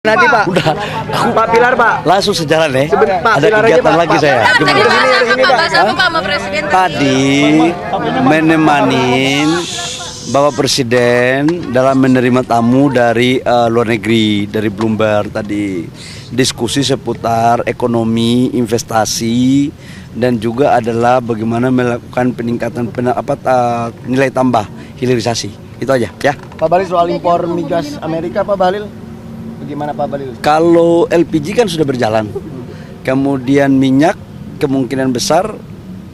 Nanti Pak, Udah, Pak Pilar Pak. langsung sejalan ya. Pak, Ada Pilar aja, kegiatan Pak. lagi Pak, saya. Pak. Tadi Gimana? bahas Sini, apa Pak. Pak sama Presiden Tadi menemanin Bapak Presiden dalam menerima tamu dari luar negeri, dari Bloomberg tadi. Diskusi seputar ekonomi, investasi, dan juga adalah bagaimana melakukan peningkatan nilai tambah hilirisasi. Itu aja ya. Pak Bahlil soal impor migas Amerika Pak Bahlil. Bagaimana Pak Bahlil? Kalau LPG kan sudah berjalan. Kemudian minyak kemungkinan besar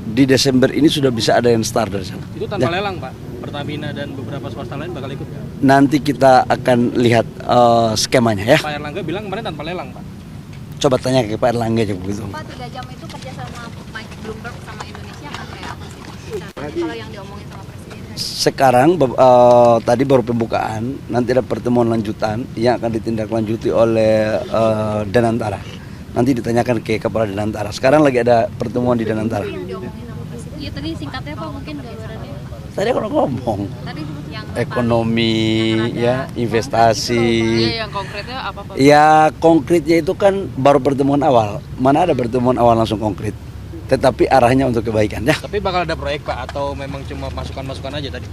di Desember ini sudah bisa ada yang start dari sana. Itu tanpa lelang Pak, Pertamina dan beberapa swasta lain bakal ikut ya? Nanti kita akan lihat skemanya ya. Pak Erlangga bilang kemarin tanpa lelang Pak. Coba tanya ke Pak Erlangga aja begitu. Pak, 3 jam itu kerja sama Mike Bloomberg sama Indonesia kan kayak apa sih? Kalau yang diomongin sama Presiden Sekarang tadi baru pembukaan, nanti ada pertemuan lanjutan yang akan ditindaklanjuti oleh Danantara. Nanti ditanyakan ke Kepala Danantara. Sekarang lagi ada pertemuan di Danantara. yang diomongin sama Presiden? Iya tadi singkatnya Pak mungkin gambarannya. Tadi aku udah ngomong Tadi yang ekonomi ya, investasi. yang konkretnya apa Pak? Ya konkretnya itu kan baru pertemuan awal. Mana ada pertemuan awal langsung konkret. Tetapi arahnya untuk kebaikan ya. Tapi bakal ada proyek Pak atau memang cuma masukan-masukan aja tadi?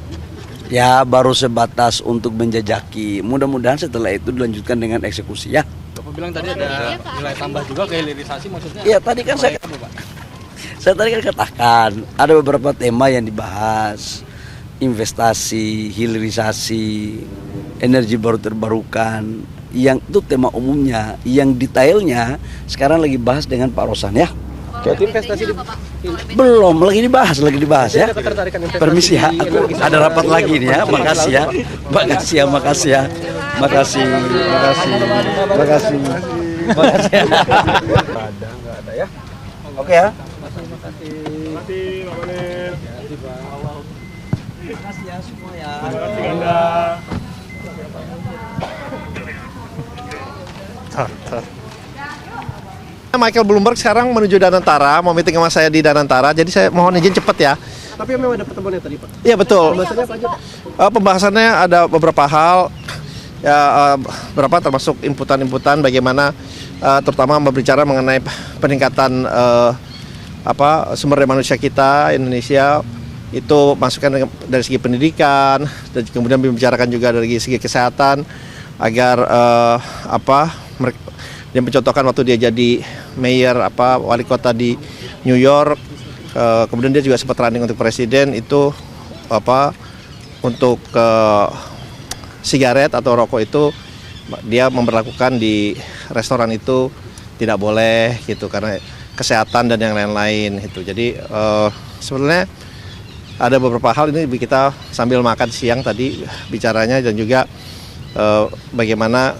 Ya baru sebatas untuk menjajaki. Mudah-mudahan setelah itu dilanjutkan dengan eksekusi ya. Bapak bilang tadi ada nilai tambah juga ke hilirisasi maksudnya? Iya tadi kan saya tadi kan katakan ada beberapa tema yang dibahas. Investasi, hilirisasi, energi baru terbarukan. Yang itu tema umumnya. Yang detailnya sekarang lagi bahas dengan Pak Rosan ya. Kayak investasi di Belum, lagi dibahas ya. Permisi ya, aku ada rapat lagi nih ya. Makasih ya. Makasih ya. Makasih ya. Enggak ada ya. Oke ya. Makasih ya semua ya. Michael Bloomberg sekarang menuju Danantara, mau meeting sama saya di Danantara, jadi saya mohon izin cepat ya. Tapi memang ada pertemuannya tadi Pak. Iya betul. Pembahasannya apa aja Pak? Pembahasannya ada beberapa hal, ya berapa termasuk inputan-inputan bagaimana, terutama berbicara mengenai peningkatan sumber daya manusia kita Indonesia. Itu masukan dari segi pendidikan dan kemudian membicarakan juga dari segi kesehatan agar dia mencontohkan waktu dia jadi mayor wali kota di New York, kemudian dia juga sempat running untuk presiden itu untuk sigaret atau rokok itu dia memberlakukan di restoran itu tidak boleh gitu karena kesehatan dan yang lain-lain itu. Jadi sebenarnya ada beberapa hal ini kita sambil makan siang tadi bicaranya dan juga bagaimana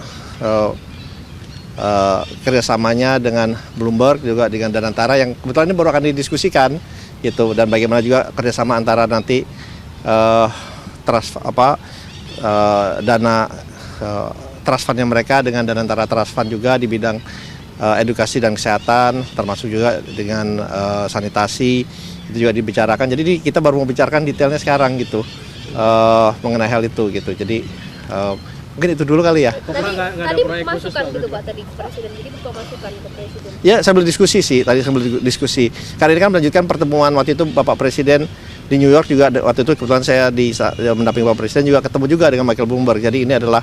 kerjasamanya dengan Bloomberg juga dengan Danantara yang kebetulan ini baru akan didiskusikan gitu, dan bagaimana juga kerjasama antara nanti dana trust fundnya mereka dengan Danantara Trust Fund juga di bidang edukasi dan kesehatan, termasuk juga dengan sanitasi itu juga dibicarakan. Jadi kita baru membicarakan detailnya sekarang gitu mengenai hal itu gitu. Jadi mungkin itu dulu kali ya. Tadi masukan gitu Pak tadi Presiden, jadi bukan masukan ke Presiden. Ya sambil diskusi sih, tadi sambil diskusi. Karena ini kan melanjutkan pertemuan waktu itu Bapak Presiden di New York juga, waktu itu kebetulan saya mendampingi Bapak Presiden juga ketemu juga dengan Michael Bloomberg. Jadi ini adalah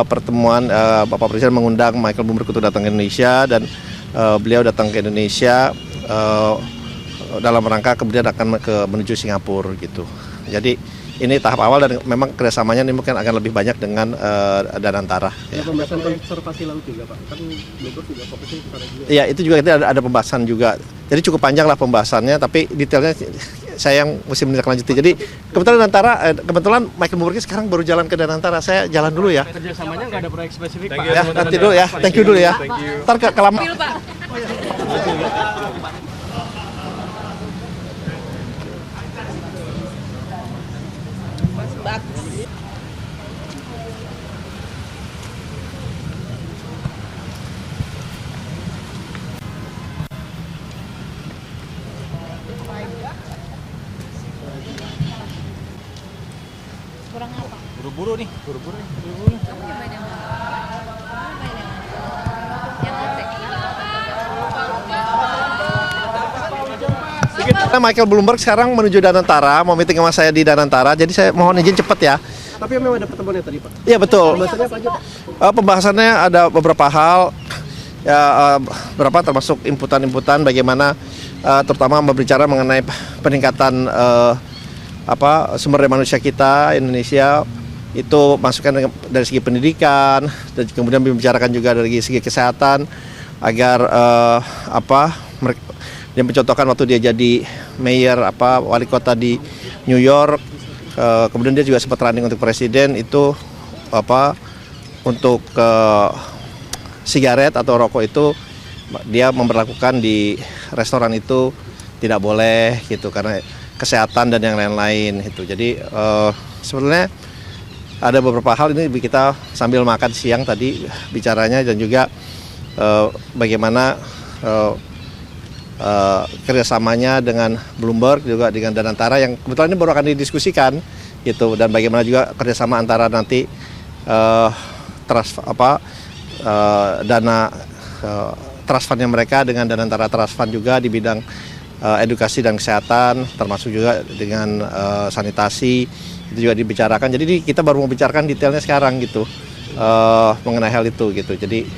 pertemuan Bapak Presiden mengundang Michael Bloomberg untuk datang ke Indonesia dan beliau datang ke Indonesia dalam rangka kemudian akan menuju Singapura gitu. Jadi ini tahap awal dan memang kerjasamanya ini mungkin akan lebih banyak dengan Danantara. Ada pembahasan konservasi laut juga Pak. Kan Bloomberg juga fokusnya ke sana juga. Iya itu juga ada pembahasan juga. Jadi cukup panjang lah pembahasannya, tapi detailnya saya yang mesti menindaklanjuti. Jadi kebetulan Michael Bloomberg sekarang baru jalan ke Danantara. Saya jalan dulu ya. Kerjasamanya nggak ada proyek spesifik Pak? Ya nanti dulu ya. Thank you dulu ya. Ntar kelamaan. Kurang apa? Buru-buru nih. Kamu nyobain yang mana? Michael Bloomberg sekarang menuju Danantara, mau meeting sama saya di Danantara, jadi saya mohon izin cepat ya. Tapi memang ada pertemuannya tadi, Pak. Iya betul. Pembahasannya apa aja, Pak? Pembahasannya ada beberapa hal, ya berapa termasuk inputan-inputan bagaimana terutama berbicara mengenai peningkatan sumber daya manusia kita Indonesia, itu masukan dari segi pendidikan, dan kemudian membicarakan juga dari segi kesehatan agar dia mencontohkan waktu dia jadi mayor wali kota di New York, kemudian dia juga sempat running untuk presiden itu untuk sigaret atau rokok itu dia memberlakukan di restoran itu tidak boleh gitu karena kesehatan dan yang lain-lain itu. Jadi sebenarnya ada beberapa hal ini kita sambil makan siang tadi bicaranya, dan juga bagaimana kerjasamanya dengan Bloomberg juga dengan Danantara yang kebetulan ini baru akan didiskusikan gitu, dan bagaimana juga kerjasama antara nanti dana trust fundnya mereka dengan Danantara Trust Fund juga di bidang edukasi dan kesehatan, termasuk juga dengan sanitasi itu juga dibicarakan. Jadi kita baru mau bicarakan detailnya sekarang gitu mengenai hal itu gitu. Jadi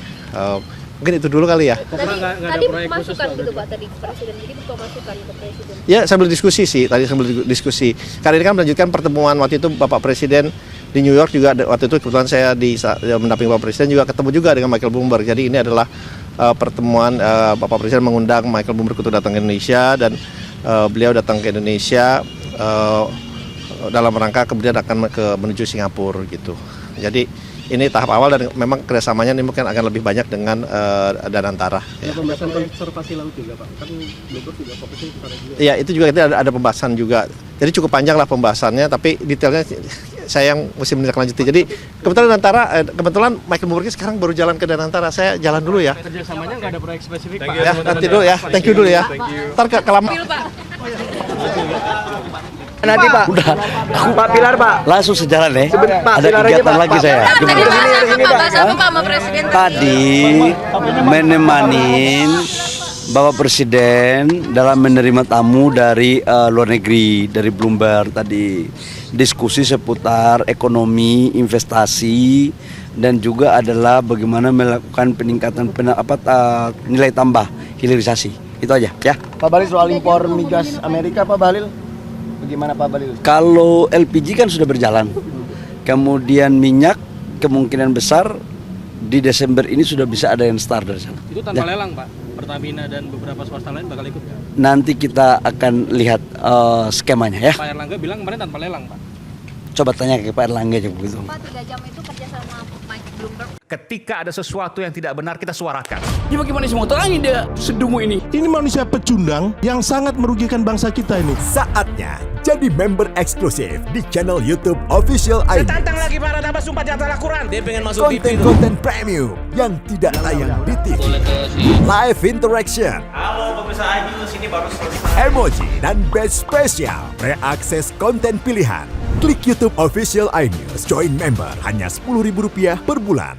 mungkin itu dulu kali ya. Tadi masukan gitu Pak, tadi Presiden, jadi betul masukan ke Presiden. Ya sambil diskusi sih, tadi sambil diskusi. Karena ini kan melanjutkan pertemuan waktu itu Bapak Presiden di New York juga, waktu itu kebetulan saya mendampingi Bapak Presiden juga ketemu juga dengan Michael Bloomberg. Jadi ini adalah pertemuan Bapak Presiden mengundang Michael Bloomberg untuk datang ke Indonesia, dan beliau datang ke Indonesia dalam rangka kemudian akan menuju Singapura gitu. Jadi ini tahap awal, dan memang kerjasamanya ini mungkin akan lebih banyak dengan Danantara. Ada pembahasan konservasi laut juga, Pak. Kan Bloomberg juga fokusnya ke sana juga. Iya, itu juga ada pembahasan juga. Jadi cukup panjang lah pembahasannya, tapi detailnya saya yang mesti menindaklanjuti. Jadi kebetulan Michael Bloomberg sekarang baru jalan ke Danantara. Saya jalan dulu ya. Kerjasamanya nggak ada proyek spesifik, Pak. Ya, nanti dulu ya. Thank you dulu ya. Ntar kelamaan. Nanti Pak. Udah. Pak Pilar, Pak. Langsung sejalan ya. Pak, Ada Pilar aja, kegiatan Pak. lagi saya. Tadi Gimana? bahas apa Pak sama Presiden? Tadi menemanin Bapak Presiden dalam menerima tamu dari luar negeri, dari Bloomberg tadi, diskusi seputar ekonomi, investasi, dan juga adalah bagaimana melakukan peningkatan nilai tambah hilirisasi. Itu aja ya. Pak Bahlil, soal impor migas Amerika, Pak Bahlil. Bagaimana Pak Bahlil? Kalau LPG kan sudah berjalan, kemudian minyak kemungkinan besar di Desember ini sudah bisa ada yang start dari sana. Itu tanpa lelang, Pak. Pertamina dan beberapa swasta lain bakal ikut. Nanti kita akan lihat skemanya ya. Pak Erlangga bilang kemarin tanpa lelang, Pak. Coba tanya ke Pak Erlangga aja begitu. Pak, 3 jam itu kerja sama Mike Bloomberg. Ketika ada sesuatu yang tidak benar, kita suarakan. Ya bagaimana semua terangin dia sedungu ini? Ini manusia pecundang yang sangat merugikan bangsa kita ini. Saatnya jadi member eksklusif di channel YouTube Official ID. Tantang lagi para tambah sumpah di atas Al-Quran. Dia pengen masuk TV. Konten premium yang tidak tayang di TV. Live interaction. Halo pemirsa iNews, ini baru selesai. Emoji dan badge spesial. Reakses konten pilihan. Klik YouTube Official iNews. Join member hanya Rp10.000 per bulan.